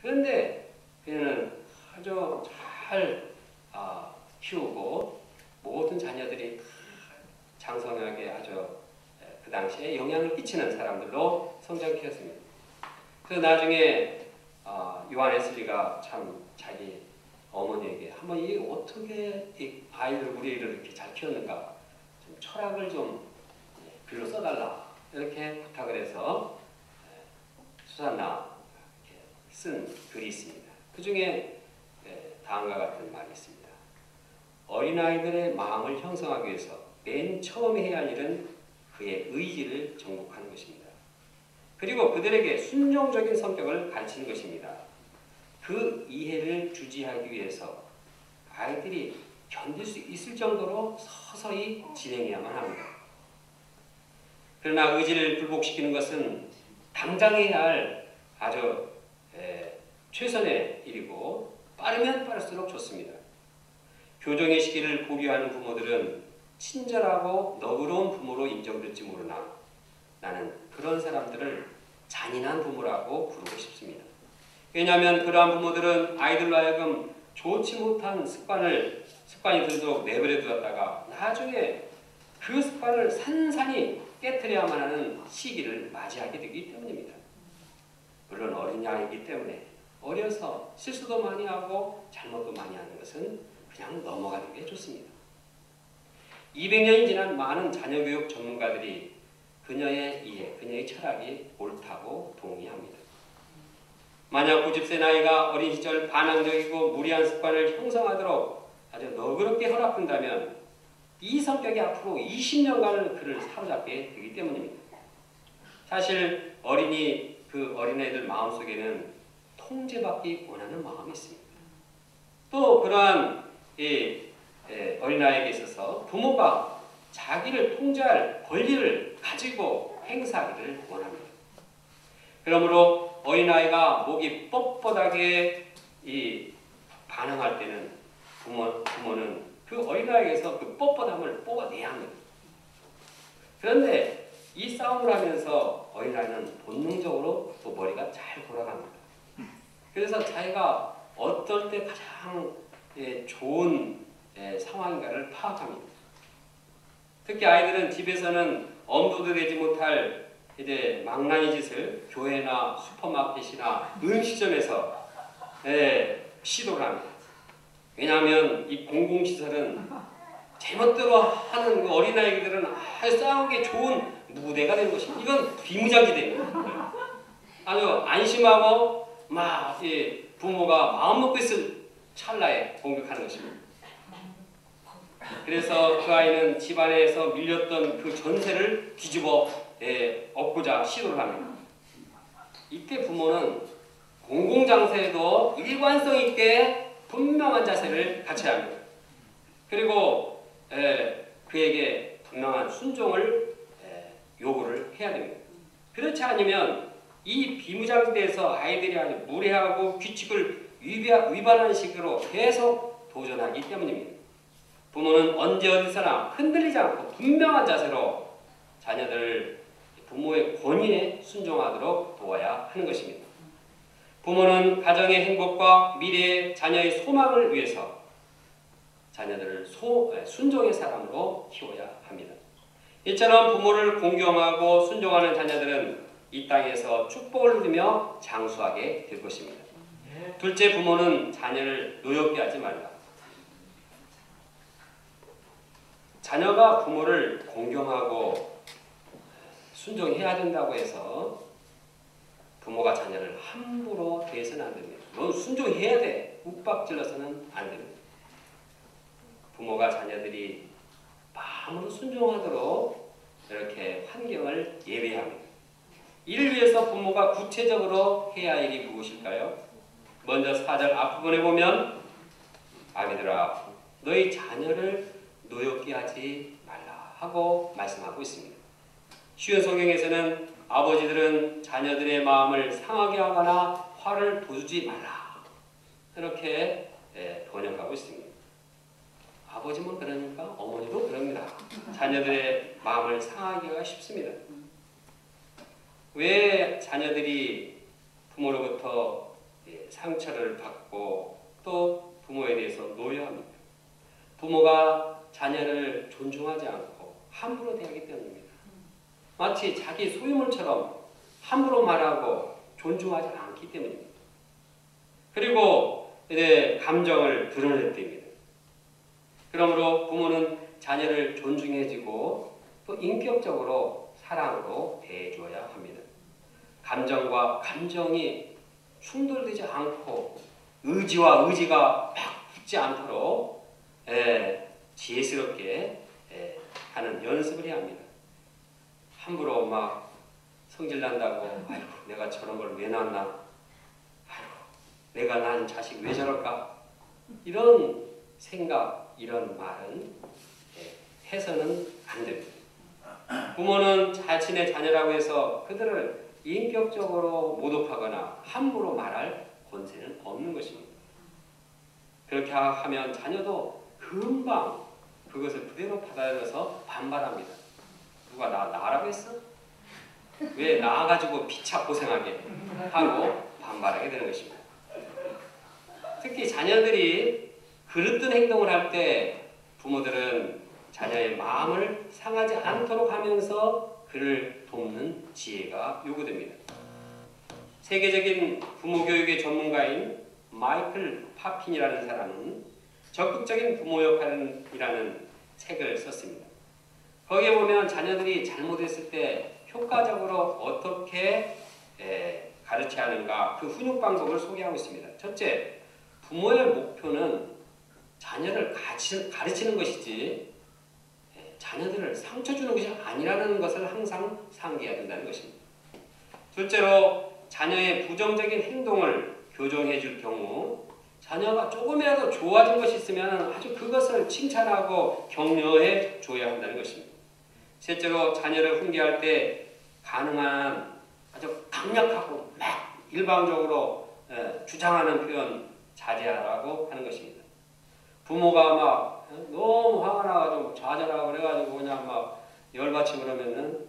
그런데 그녀는 아주 잘 키우고 모든 자녀들이 다 장성하게 아주 그 당시에 영향을 끼치는 사람들로 성장시켰습니다. 그래서 나중에 요한 웨슬리가 참 자기 어머니에게 한번 이 어떻게 이 아이들 우리 애를 이렇게 잘 키웠는가 좀 철학을 좀 글로 써달라 이렇게 부탁을 해서 수산나 이렇게 쓴 글이 있습니다. 그 중에 다음과 같은 말이 있습니다. 어린아이들의 마음을 형성하기 위해서 맨 처음 해야 할 일은 그의 의지를 정복하는 것입니다. 그리고 그들에게 순종적인 성격을 가르치는 것입니다. 그 이해를 주지하기 위해서 아이들이 견딜 수 있을 정도로 서서히 진행해야만 합니다. 그러나 의지를 굴복시키는 것은 당장 해야 할 아주 최선의 일이고 빠르면 빠를수록 좋습니다. 교정의 시기를 고려하는 부모들은 친절하고 너그러운 부모로 인정될지 모르나 나는 그런 사람들을 잔인한 부모라고 부르고 싶습니다. 왜냐하면 그러한 부모들은 아이들로 하여금 좋지 못한 습관이 들도록 내버려 두었다가 나중에 그 습관을 산산히 깨트려야만 하는 시기를 맞이하게 되기 때문입니다. 물론 어린 아이이기 때문에 어려서 실수도 많이 하고 잘못도 많이 하는 것은 그냥 넘어가는 게 좋습니다. 200년이 지난 많은 자녀교육 전문가들이 그녀의 이해, 그녀의 철학이 옳다고 동의합니다. 만약 90세 나이가 어린 시절 반항적이고 무리한 습관을 형성하도록 아주 너그럽게 허락한다면 이 성격이 앞으로 20년간을 그를 사로잡게 되기 때문입니다. 사실 그 어린애들 마음속에는 통제받기 원하는 마음이 있습니다. 또 그러한 어린아이에게 있어서 부모가 자기를 통제할 권리를 가지고 행사하기를 원합니다. 그러므로 어린아이가 목이 뻣뻣하게 반응할 때는 부모는 그 어린아이에게서 그 뻣뻣함을 뽑아내야 합니다. 그런데 이 싸움을 하면서 어린아이는 본능적으로 또 머리가 잘 돌아갑니다. 그래서 자기가 어떨 때 가장 좋은 상황인가를 파악합니다. 특히 아이들은 집에서는 엄두도 내지 못할 망나니 짓을 교회나 슈퍼마켓이나 음식점에서 시도를 합니다. 왜냐하면 이 공공시설은 제멋대로 하는 그 어린아이들은 싸우기 좋은 무대가 되는 것입니다. 이건 비무장지대입니다. 아주 안심하고 막 부모가 마음 먹고 있을 찰나에 공격하는 것입니다. 그래서 그 아이는 집안에서 밀렸던 그 전세를 뒤집어 얻고자 시도를 합니다. 이때 부모는 공공장소에도 일관성 있게 분명한 자세를 갖춰야 합니다. 그리고 그에게 분명한 순종을 요구를 해야 됩니다. 그렇지 않으면 이 비무장지대에서 아이들이 아주 무례하고 규칙을 위반하는 식으로 계속 도전하기 때문입니다. 부모는 언제 어디서나 흔들리지 않고 분명한 자세로 자녀들을 부모의 권위에 순종하도록 도와야 하는 것입니다. 부모는 가정의 행복과 미래의 자녀의 소망을 위해서 자녀들을 순종의 사람으로 키워야 합니다. 이처럼 부모를 공경하고 순종하는 자녀들은 이 땅에서 축복을 누리며 장수하게 될 것입니다. 둘째, 부모는 자녀를 노엽게 하지 말라. 자녀가 부모를 공경하고 순종해야 된다고 해서 부모가 자녀를 함부로 대해서는 안 됩니다. 넌 순종해야 돼. 욱박질러서는 안 됩니다. 부모가 자녀들이 마음으로 순종하도록 이렇게 환경을 예배합니다. 이를 위해서 부모가 구체적으로 해야 할 일이 무엇일까요? 먼저 4절 앞부분에 보면 아비들아 너희 자녀를 노엽게 하지 말라 하고 말씀하고 있습니다. 쉬운 성경에서는 아버지들은 자녀들의 마음을 상하게 하거나 화를 돋우지 말라 이렇게 번역하고 있습니다. 아버지만 그러니까 어머니도 그럽니다. 자녀들의 마음을 상하게 하기가 쉽습니다. 왜 자녀들이 부모로부터 상처를 받고 또 부모에 대해서 노여합니다. 부모가 자녀를 존중하지 않고 함부로 대하기 때문입니다. 마치 자기 소유물처럼 함부로 말하고 존중하지 않기 때문입니다. 그리고 이제 감정을 드러낼 때입니다. 그러므로 부모는 자녀를 존중해주고 또 인격적으로 사랑으로 대해줘야 합니다. 감정과 감정이 충돌되지 않고 의지와 의지가 막 붙지 않도록 지혜스럽게 하는 연습을 해야 합니다. 함부로 막 성질난다고 아이고 내가 저런 걸 왜 낳았나, 아이고 내가 낳은 자식 왜 저럴까, 이런 생각, 이런 말은 해서는 안 됩니다. 부모는 자신의 자녀라고 해서 그들을 인격적으로 모독하거나 함부로 말할 권세는 없는 것입니다. 그렇게 하면 자녀도 금방 그것을 그대로 받아들여서 반발합니다. 누가 나라고 했어? 왜 나가지고 피차 고생하게 하고 반발하게 되는 것입니다. 특히 자녀들이 그릇된 행동을 할 때 부모들은 자녀의 마음을 상하지 않도록 하면서 그를 돕는 지혜가 요구됩니다. 세계적인 부모 교육의 전문가인 마이클 파핀이라는 사람은 적극적인 부모 역할이라는 책을 썼습니다. 거기에 보면 자녀들이 잘못했을 때 효과적으로 어떻게 가르쳐야 하는가, 그 훈육 방법을 소개하고 있습니다. 첫째, 부모의 목표는 자녀를 가르치는 것이지 자녀들을 상처 주는 것이 아니라는 것을 항상 상기해야 된다는 것입니다. 둘째로, 자녀의 부정적인 행동을 교정해 줄 경우 자녀가 조금이라도 좋아진 것이 있으면 아주 그것을 칭찬하고 격려해 줘야 한다는 것입니다. 셋째로, 자녀를 훈계할 때 가능한 아주 강력하고 막 일방적으로 주장하는 표현 자제하라고 하는 것입니다. 부모가 막 너무 화가 나가지고 좌절하고 그래가지고 그냥 막 열받치고 그러면은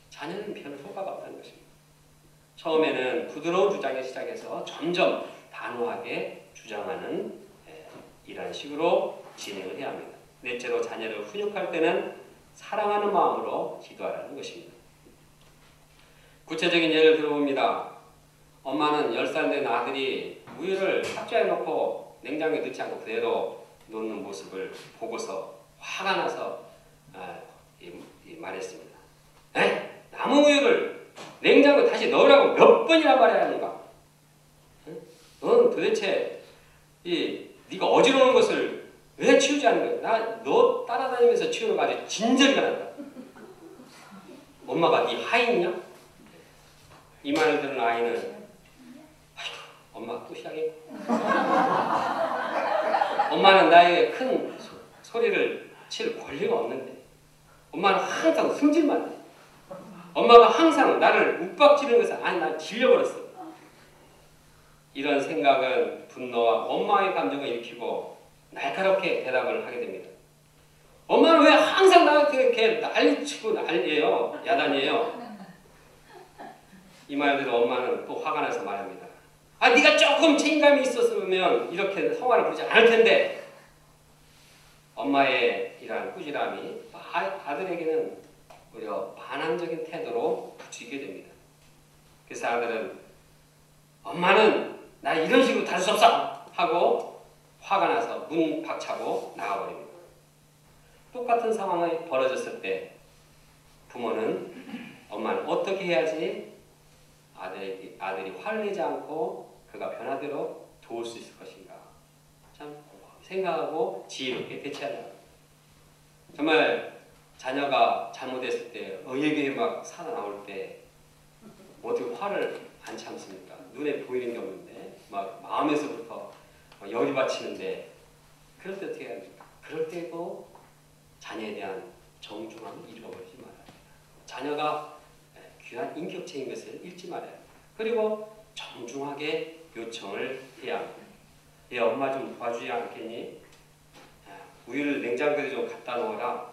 자녀는 별 효과가 없다는 것입니다. 처음에는 부드러운 주장에 시작해서 점점 단호하게 주장하는 이런 식으로 진행을 해야 합니다. 넷째로, 자녀를 훈육할 때는 사랑하는 마음으로 기도하라는 것입니다. 구체적인 예를 들어봅니다. 엄마는 10살 된 아들이 우유를 탁자에 넣고 냉장고에 넣지 않고 그대로 놓는 모습을 보고서 화가 나서 말했습니다. 남은 우유를 냉장고에 다시 넣으라고 몇 번이나 말해야 하는가? 넌 도대체 네가 어지러운 것을 왜 치우지 않는 거야? 너 따라다니면서 치우는 거 아주 진절이가 난다. 엄마가 네 하인이냐? 이 말을 들은 아이는 아이고, 엄마 또 시작해. 엄마는 나에게 큰 소리를 칠 권리가 없는데 엄마는 항상 승질만 해. 엄마가 항상 나를 윽박지르는 것은 아니 난 질려버렸어. 이런 생각은 분노와 원망의 감정을 일으키고 날카롭게 대답을 하게 됩니다. 엄마는 왜 항상 나한테 이렇게 난리치고 난리예요, 야단이에요. 이 말대로 엄마는 또 화가 나서 말합니다. 네가 조금 책임감이 있었으면 이렇게 성화를 부르지 않을 텐데. 엄마의 이러한 꾸지람이 아들에게는 오히려 반항적인 태도로 부추기게 됩니다. 그래서 아들은 엄마는 나 이런 식으로 다룰 수 없어! 하고 화가 나서 문 박차고 나가버립니다. 똑같은 상황이 벌어졌을 때 부모는 엄마는 어떻게 해야지 아들이 화를 내지 않고 그가 변화대로 도울 수 있을 것인가, 참 생각하고 지혜롭게 대처해야 합니다. 정말 자녀가 잘못했을 때 의에게 막 살아나올 때 어떻게 화를 안 참습니까? 눈에 보이는 게 없는데 막 마음에서부터 열이 받치는데 그럴 때 어떻게 해야 합니까? 그럴 때도 자녀에 대한 정중함을 잃어버리지 말아야 합니다. 자녀가 귀한 인격체인 것을 잃지 말아야 합니다. 그리고 정중하게 요청을 해야 합니다. 엄마 좀 도와주지 않겠니? 우유를 냉장고에 좀 갖다 놓아라.